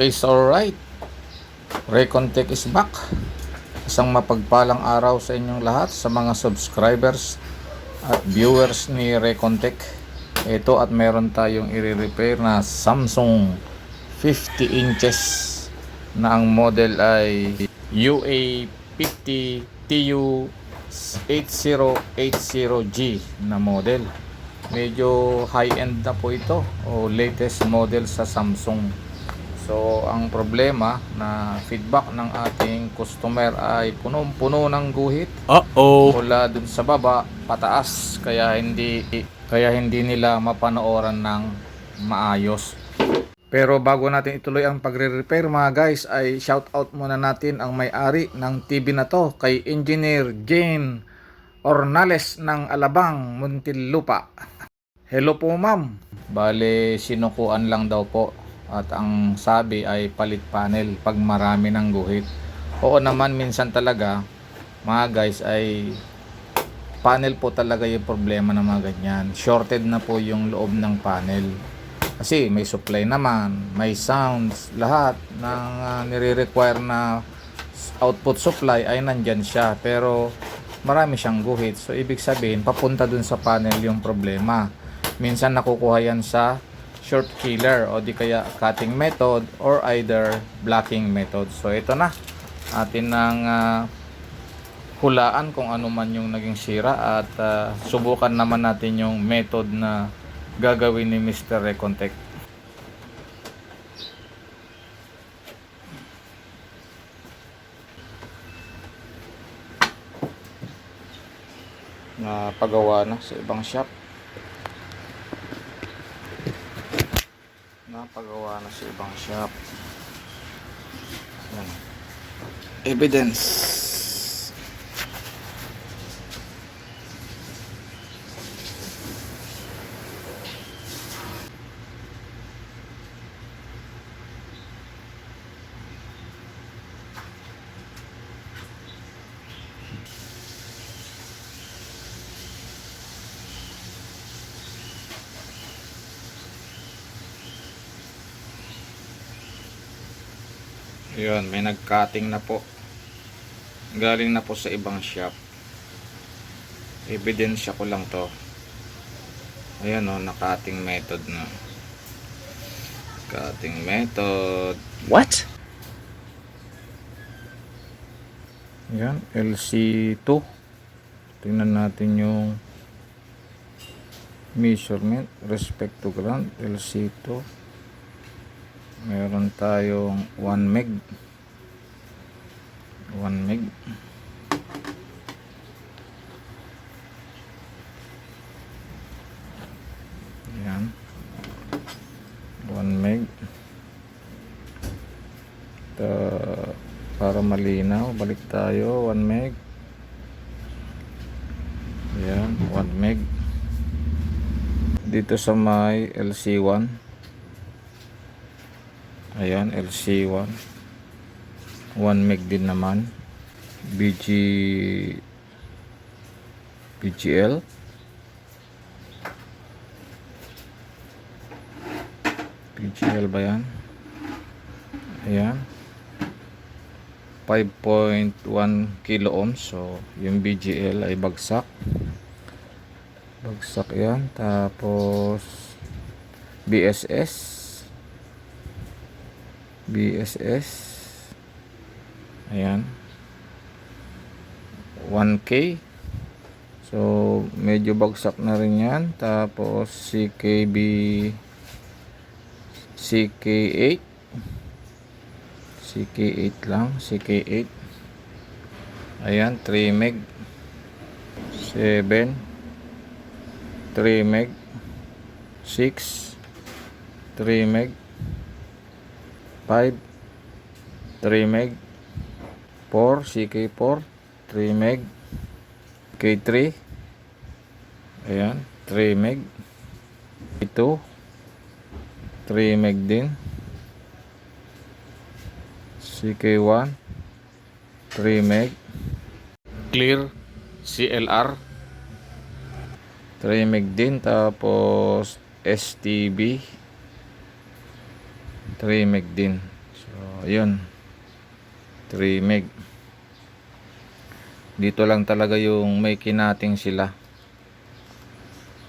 Okay, so alright. Recontech is back. Isang mapagpalang araw sa inyong lahat, sa mga subscribers at viewers ni Recontech. Ito at meron tayong i-repair na Samsung 50 inches na ang model ay UA50 TU8080G na model. Medyo high-end na po ito o latest model sa Samsung. So, ang problema na feedback ng ating customer ay punong-puno ng guhit. Mula dun sa baba, pataas. Kaya hindi nila mapanooran ng maayos. Pero bago natin ituloy ang pagre-repair mga guys, ay shout out muna natin ang may-ari ng TV na to, kay Engineer Jane Ornales ng Alabang, Muntinlupa. Hello po ma'am. Bale, sinukuan lang daw po. At ang sabi ay palit panel pag marami ng guhit. Oo naman, minsan talaga mga guys ay panel po talaga yung problema ng mga ganyan. Shorted na po yung loob ng panel. Kasi may supply naman, may sounds, lahat ng nire-require na output supply ay nandyan siya. Pero marami siyang guhit. So ibig sabihin, papunta dun sa panel yung problema. Minsan nakukuha yan sa short killer o di kaya cutting method or either blocking method. So ito na atin nang hulaan kung ano man yung naging sira at subukan naman natin yung method na gagawin ni Mr. Recontech. Napagawa na sa ibang shop. Napagawa na sa ibang shop. Yan. Evidence. Yun, may nag-cutting na po. Galing na po sa ibang shop. Ebidensya ko lang to. Ayan o, na-cutting method na. Cutting method. What? Ayan, LC2. Tingnan natin yung measurement. Respect to ground, LC2. Meron tayong 1 meg. 1 meg. Ayan. 1 meg. Para malinaw, balik tayo. 1 meg. Ayan, 1 meg. Dito sa may LC1. Ayan, LC1 1 meg din naman. BGL ba yan? Ayan, 5.1 kilo ohms. So yung BGL ay bagsak yan. Tapos BSS ayan, 1K. So medyo bagsak na rin yan. Tapos CK8 lang, CK8 ayan, 3 meg. 7 3 meg. 6 3 meg. 5 3 meg. 4 CK4 3 meg. K3 ayan, 3 meg. K2 3 meg din. CK1 3 meg. Clear CLR 3 meg din. Tapos STB 3 meg din. Ayun, 3 meg. Dito lang talaga yung may kinating sila.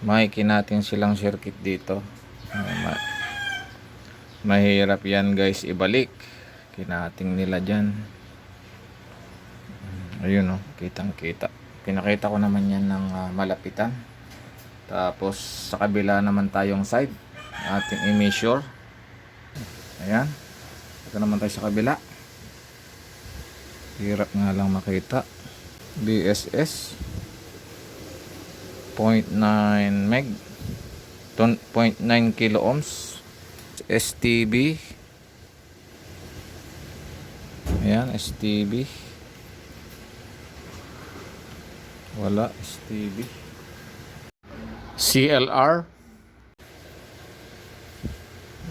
May kinating silang circuit dito. Mahirap yan guys ibalik. Kinating nila dyan. Ayun oh, kitang kita. Pinakita ko naman yan ng malapitan. Tapos sa kabila naman tayong side, ating i-measure. Ayan. Ito naman tayo sa kabila. Hirap nga lang makita. BSS 0.9 meg, 0.9 kilo ohms. STB. Ayan, STB. Wala, STB. CLR.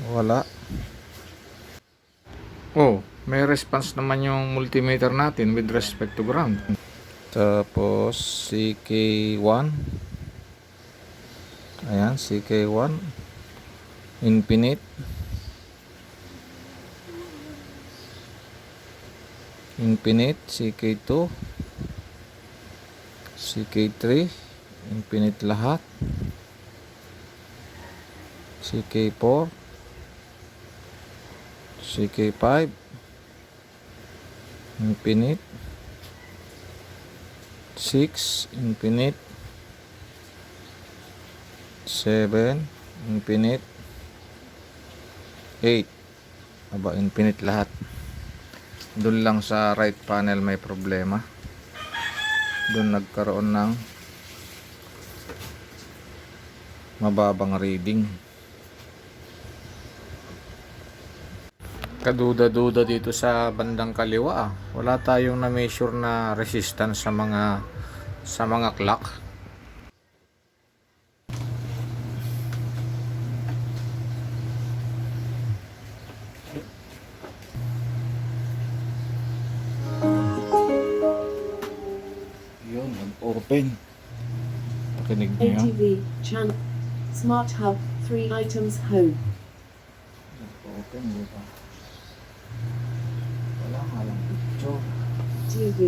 Wala. Oh, may response naman yung multimeter natin with respect to ground. Tapos CK1. Ayan, CK1. Infinite. Infinite, CK2. CK3. Infinite lahat. CK4. CK5. Infinite. 6. Infinite. 7. Infinite. 8. Aba, infinite lahat. Doon lang sa right panel may problema. Doon nagkaroon ng mababang reading. Kaduda-duda dito sa bandang kaliwa. Wala tayong na-measure na resistance sa mga clock. Yun, nag-open. Pakinig niyo. ATV, channel, Smart Hub, 3 items home. Nag-open, di ba? Wala nga lang picture. TV.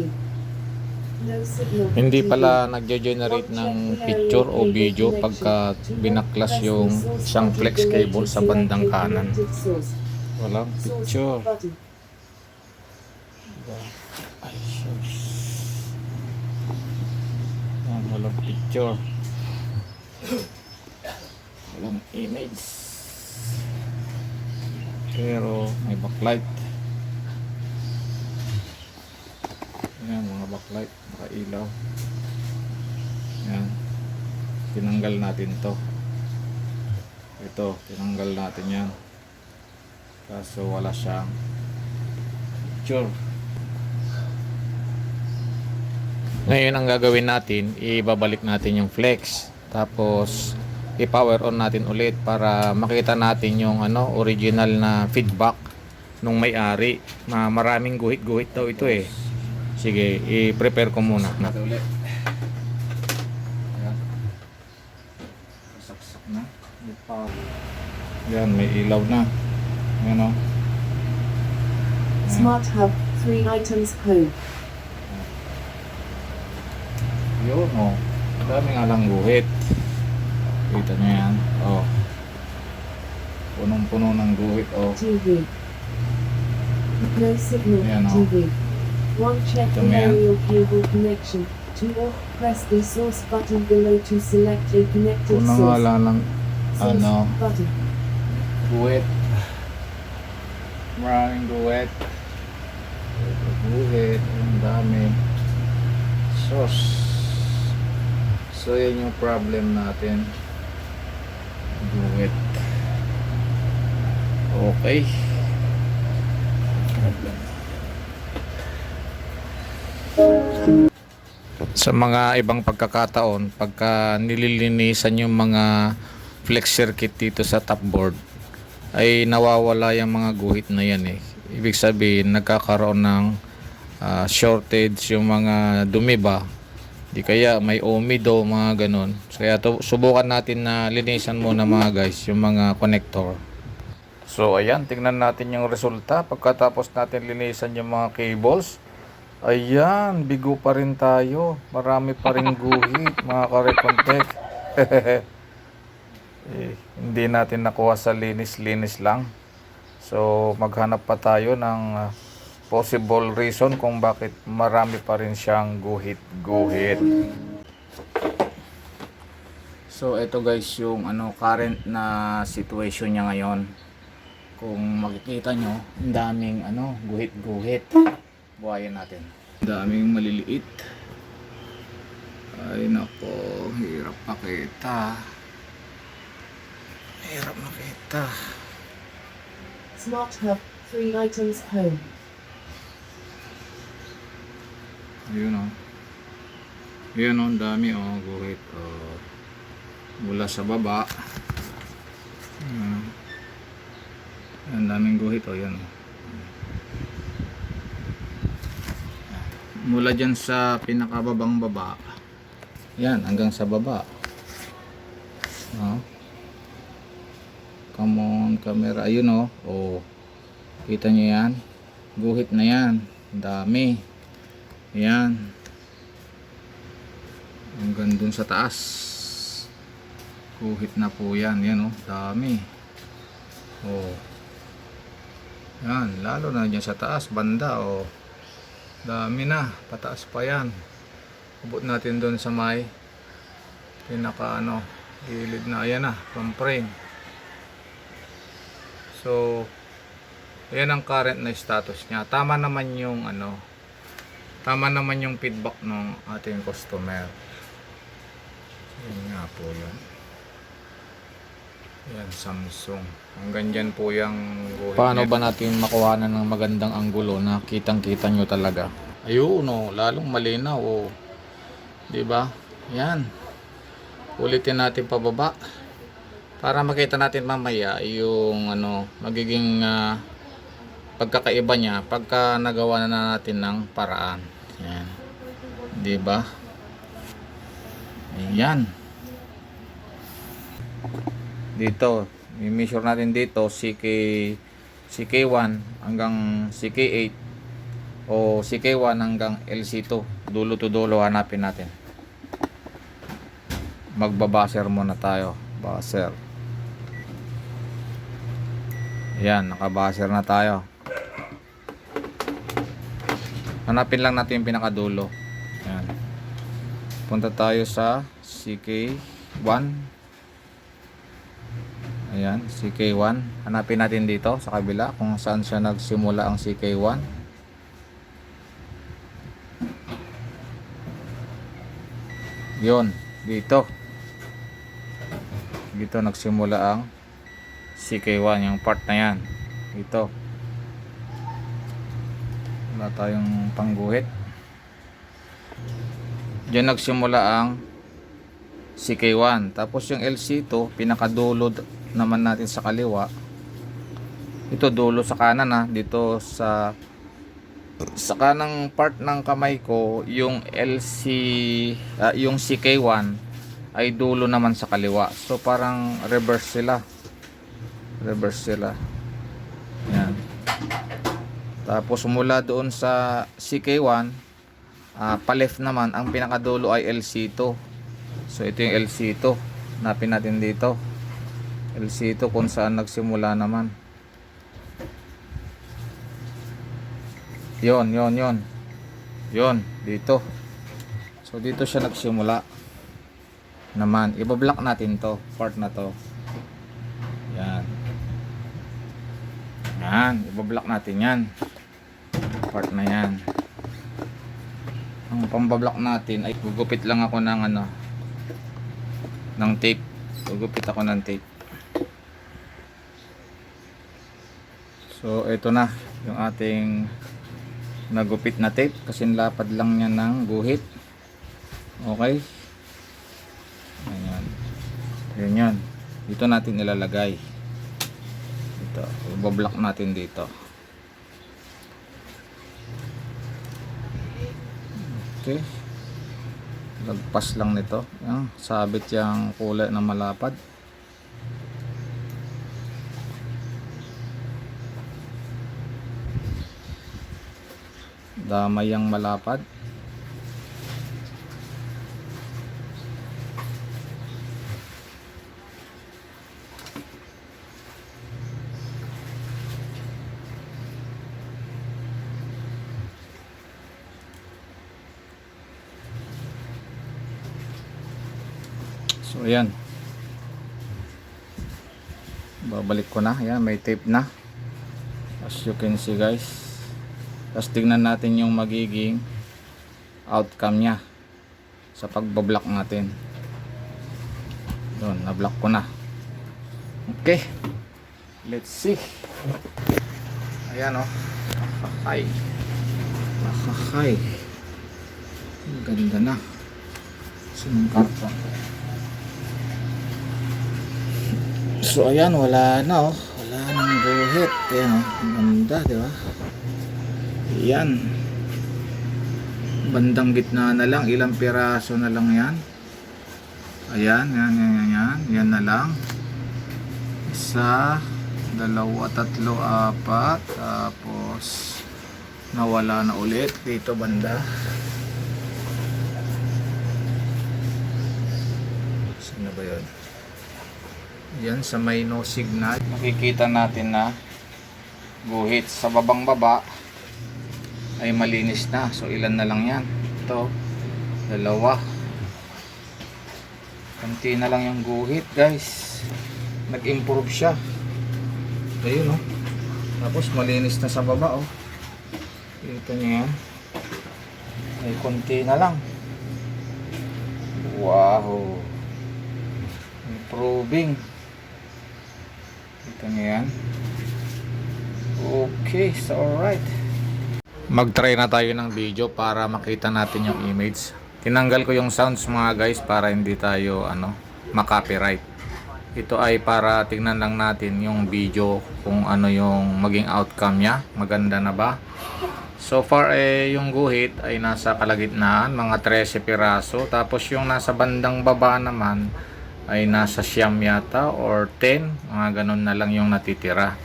No signal. Hindi TV. pala nagge-generate ng picture o video pagka binaklas yung isang flex cable sa bandang kanan. Walang picture. Ay, shucks. Yan, walang picture. Walang image. Pero may backlight. Yan, mga backlight, nakailaw. Yan. Tinanggal natin to. Ito, tinanggal natin yan. Kaso wala siyang picture. Ngayon ang gagawin natin, ibabalik natin yung flex. Tapos i-power on natin ulit para makita natin yung original na feedback nung may-ari. Maraming guhit-guhit daw ito eh. Sige, i-prepare ko muna. Ulit. Ayan. Saksak na. Yan, may ilaw na. Ayan o. Smart Hub, 3 items home. Yun o. Ang dami nga lang guhit. Kita nyo yan. O. Punong-puno ng guhit o. TV. No signal. Ayan, oh. TV. 1. Check the Ito, yan. aerial cable connection. 2. Press the source button below to select a connected Punong nga source. lang Source button. guhit. Maraming guhit. Guhit. Ang dami. So yan yung problem natin. Guhit. Okay. Sa mga ibang pagkakataon, pagka nililinisan yung mga flex circuit dito sa top board, ay nawawala yung mga guhit na yan eh. Ibig sabihin, nagkakaroon ng shortage yung mga dumi ba. Di kaya may umido, mga ganun. Kaya subukan natin na linisan muna mga guys, yung mga connector. So ayan, tingnan natin yung resulta pagkatapos natin linisan yung mga cables. Ayan, bigo pa rin tayo. Marami pa rin guhit, mga karekontek. Hindi natin nakuha sa linis-linis lang. So maghanap pa tayo ng possible reason kung bakit marami pa rin siyang guhit-guhit. So ito guys yung current na situation niya ngayon. Kung makikita nyo, ang daming guhit-guhit. Buhayin natin. Ang daming maliliit. Ay nako, hirap makita. Hirap makita. Smart Hub, 3 items home. Ayun o. Ayun o, ang dami guhit. Mula sa baba. Ang daming guhit yan. Mula dyan sa pinakababang baba. Yan, hanggang sa baba. Come on, camera. Ayun kita nyo yan. Guhit na yan. Ang dami. Yan. Hanggang dun sa taas. Guhit na po yan. Yan dami. Yan, lalo na dyan sa taas, banda dami na, pataas pa yan. Ubot natin doon sa may pinaka gilid na, ayan na, from frame. So ayan ang current na status niya. Tama naman yung feedback ng ating customer. Yan nga po yan. Yan, Samsung. Hanggang dyan po yung guhit. Paano ba natin makuha ng magandang anggulo na kitang-kita nyo talaga? Ayun, lalong malinaw. Diba? Yan. Ulitin natin pababa. Para makita natin mamaya yung magiging pagkakaiba niya pagka nagawa na natin ng paraan. Yan. Diba? Ayan. Dito, i-measure natin dito CK1 hanggang CK8 o CK1 hanggang LC2, dulo to dulo hanapin natin. Magbabaser muna tayo, baser. Ayan, nakabaser na tayo. Hanapin lang natin yung pinakadulo. Ayan. Punta tayo sa CK1. Ayan, CK1. Hanapin natin dito sa kabila kung saan siya nagsimula ang CK1. Yun, dito. Dito nagsimula ang CK1, yung part na yan. Dito. Wala tayong pangguhit. Diyan nagsimula ang CK1. Tapos yung LC2, pinakadulo naman natin sa kaliwa. Ito dulo sa kanan dito sa kanang part ng kamay ko, yung yung CK1 ay dulo naman sa kaliwa. So parang reverse sila. Yan. Tapos mula doon sa CK1, pa-left naman ang pinakadulo ay LC2. So ito yung LC2. Hanapin natin dito. LC2 kung saan nagsimula naman. Yon, dito. So dito siya nagsimula. Naman, ibablock natin to, part na to. Yan. Yan, ibablock natin yan. Part na yan. Ang pambablock natin ay gugupit lang ako ng ng tape. Gugupit ako ng tape. So ito na yung ating nagupit na tape kasi lapad lang niya ng guhit. Okay, ayan, ayan yan. Dito natin ilalagay dito, ibablock natin dito. Okay, lagpas lang nito. Ayan, sabit yung kulay na malapad. damay ang malapad. So ayan, babalik ko na. Ayan, may tape na as you can see guys. Tapos tignan natin yung magiging outcome nya sa pagbablock natin. Doon, na-block ko na. Okay, let's see. Ayan o, nakakay, nakakay, ang ganda na. Sinong karton? So ayan, wala na oh. Wala nang guhit. Ayan oh, ang ganda, di ba? Ayan. Bandang gitna na lang, ilang piraso na lang yan. Ayan, yan. Yan na lang. Isa, dalawa, tatlo, apat. Tapos nawala na ulit dito banda. Saan na ba yun? Yan sa may no signal. Makikita natin na guhit sa babang baba ay malinis na. So ilan na lang yan? Ito, dalawa. Kunti na lang yung guhit guys. Nag-improve siya. Ayun oh. Tapos malinis na sa baba oh. Kita niyo yan. Ay kunti na lang. Wow. Improving. Kita niyo yan. Okay, so alright. Mag-try na tayo ng video para makita natin yung image. Tinanggal ko yung sounds mga guys para hindi tayo ma-copyright. Ito ay para tingnan lang natin yung video kung ano yung maging outcome niya. Maganda na ba? So far yung guhit ay nasa kalagitnaan, mga 13 piraso. Tapos yung nasa bandang baba naman ay nasa siyam yata or 10. Mga ganun na lang yung natitira.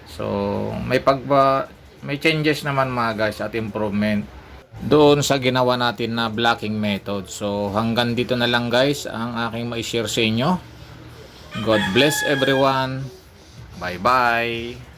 So may changes naman mga guys at improvement doon sa ginawa natin na blocking method. So hanggang dito na lang guys ang aking mai-share sa inyo. God bless everyone. Bye bye.